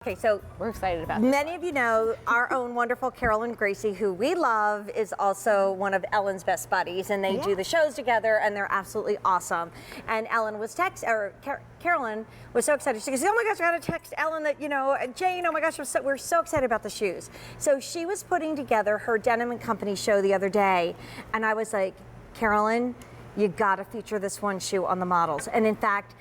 Okay, so we're excited about this. Many of you know our own wonderful Carolyn Gracie, who we love, is also one of Ellen's best buddies, and they do the shows together, and they're absolutely awesome. And Ellen was Carolyn was so excited. She goes, "Oh my gosh, I got to text Ellen that Jane. Oh my gosh, we're so excited about the shoes." So she was putting together her Denim and Company show the other day, and I was like, Carolyn, you gotta feature this one shoe on the models. And in fact,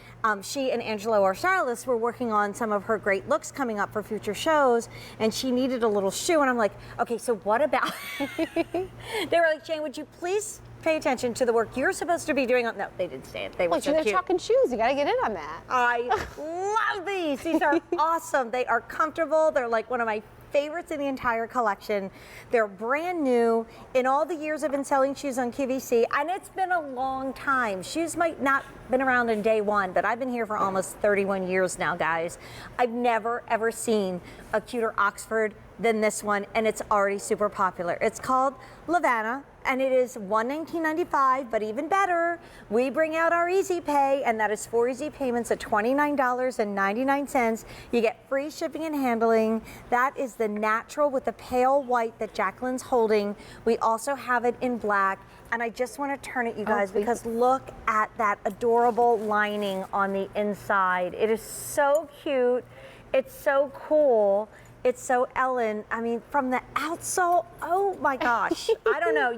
she and Angelo, our stylist, were working on some of her great looks coming up for future shows, and she needed a little shoe, and I'm like, okay, so what about, they were like, Jane, would you please pay attention to the work you're supposed to be doing on, no, they didn't say it, they were so they're cute. talking shoes, you gotta get in on that. I love these are awesome, they are comfortable, they're like one of my favorites in the entire collection. They're brand new. In all the years I've been selling shoes on QVC, and it's been a long time. Shoes might not been around in day one, but I've been here for almost 31 years now, guys. I've never ever seen a cuter Oxford than this one, and it's already super popular. It's called Lavanah, and it is $119.95, but even better, we bring out our Easy Pay, and that is 4 easy payments at $29.99. You get free shipping and handling. That is the natural with the pale white that Jacqueline's holding. We also have it in black, and I just want to turn it, you guys, because look at that adorable lining on the inside. It is so cute. It's so cool. It's so Ellen. I mean, from the outsole, oh my gosh. I don't know.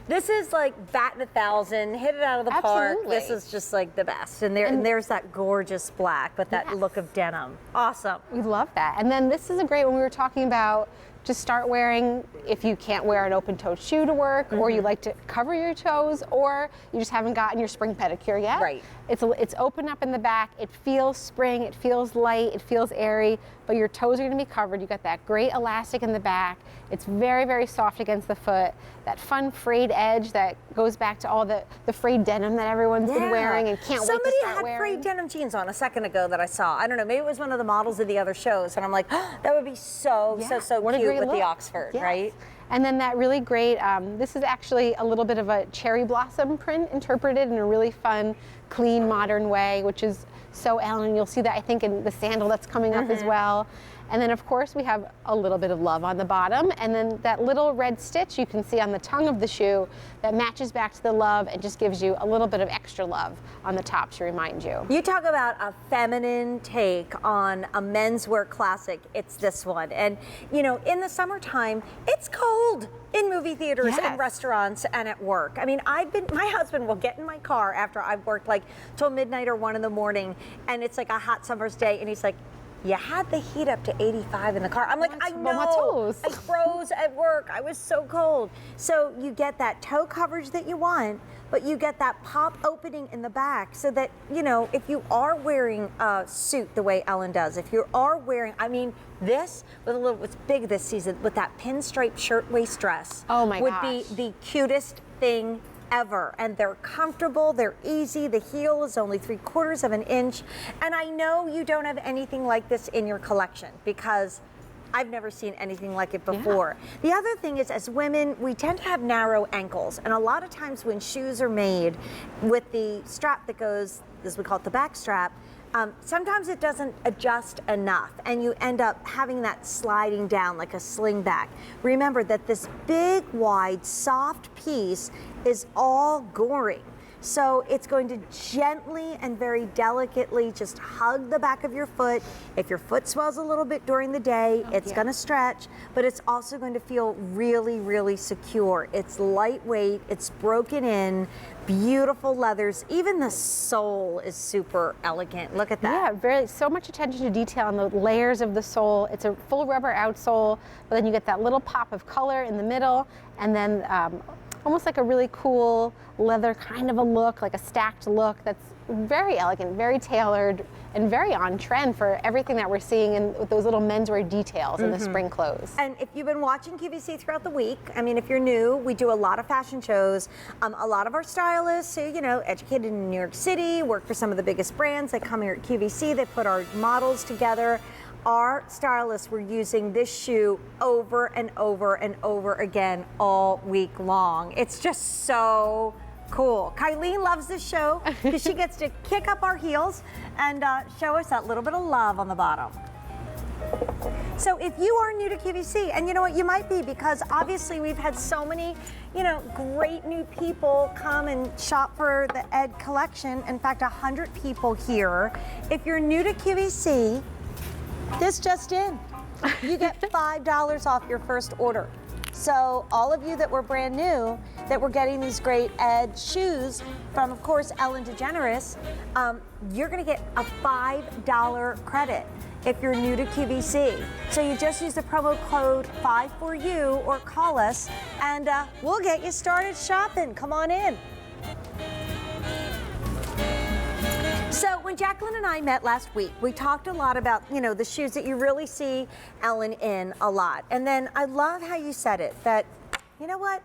This is like batting 1,000, hit it out of the park. This is just like the best. And there's that gorgeous black with that look of denim. Awesome. We love that. And then this is a great one we were talking about. Just start wearing, if you can't wear an open-toed shoe to work, or you like to cover your toes, or you just haven't gotten your spring pedicure yet. Right. It's open up in the back. It feels spring. It feels light. It feels airy. But your toes are going to be covered. You got that great elastic in the back. It's very, very soft against the foot. That fun frayed edge that goes back to all the frayed denim that everyone's been wearing and can't wait to start wearing. Somebody had frayed denim jeans on a second ago that I saw. I don't know. Maybe it was one of the models of the other shows, and I'm like, oh, that would be so cute with the Oxford, right? And then that really great, this is actually a little bit of a cherry blossom print interpreted in a really fun, clean, modern way, which is so Ellen. You'll see that, I think, in the sandal that's coming up as well. And then, of course, we have a little bit of love on the bottom, and then that little red stitch you can see on the tongue of the shoe that matches back to the love and just gives you a little bit of extra love on the top to remind you. You talk about a feminine take on a menswear classic, it's this one. And, you know, in the summertime, it's cold in movie theaters and restaurants and at work. I mean, my husband will get in my car after I've worked like till midnight or 1 in the morning, and it's like a hot summer's day, and he's like, you had the heat up to 85 in the car. I'm like, I know, I froze at work. I was so cold. So you get that toe coverage that you want, but you get that pop opening in the back so that, you know, if you are wearing a suit the way Ellen does, if you are wearing, I mean, this with a little, what's big this season, with that pinstripe shirtwaist dress would be the cutest thing ever. And they're comfortable, they're easy, the heel is only 3/4 of an inch. And I know you don't have anything like this in your collection because I've never seen anything like it before. The other thing is, as women, we tend to have narrow ankles, and a lot of times when shoes are made with the strap that goes, as we call it, the back strap, sometimes it doesn't adjust enough, and you end up having that sliding down like a sling back. Remember that this big, wide, soft piece is all goring. So it's going to gently and very delicately just hug the back of your foot. If your foot swells a little bit during the day, it's going to stretch, but it's also going to feel really, really secure. It's lightweight, it's broken in, beautiful leathers. Even the sole is super elegant. Look at that. Yeah, so much attention to detail on the layers of the sole. It's a full rubber outsole, but then you get that little pop of color in the middle, and then almost like a really cool leather kind of a look, like a stacked look that's very elegant, very tailored, and very on trend for everything that we're seeing in with those little menswear details in the spring clothes. And if you've been watching QVC throughout the week, I mean, if you're new, we do a lot of fashion shows. A lot of our stylists who, you know, educated in New York City, work for some of the biggest brands. They come here at QVC, they put our models together. Our stylists were using this shoe over and over and over again all week long. It's just so cool. Kylene loves this show because she gets to kick up our heels and show us that little bit of love on the bottom. So if you are new to QVC, and you know what, you might be, because obviously we've had so many, you know, great new people come and shop for the Ed collection. In fact, 100 people here. If you're new to QVC, this just in. You get $5 off your first order. So all of you that were brand new, that were getting these great Ed shoes from, of course, Ellen DeGeneres, you're gonna get a $5 credit if you're new to QVC. So you just use the promo code 5FORYOU or call us, and we'll get you started shopping. Come on in. So when Jacqueline and I met last week, we talked a lot about, you know, the shoes that you really see Ellen in a lot. And then I love how you said it, that, you know what,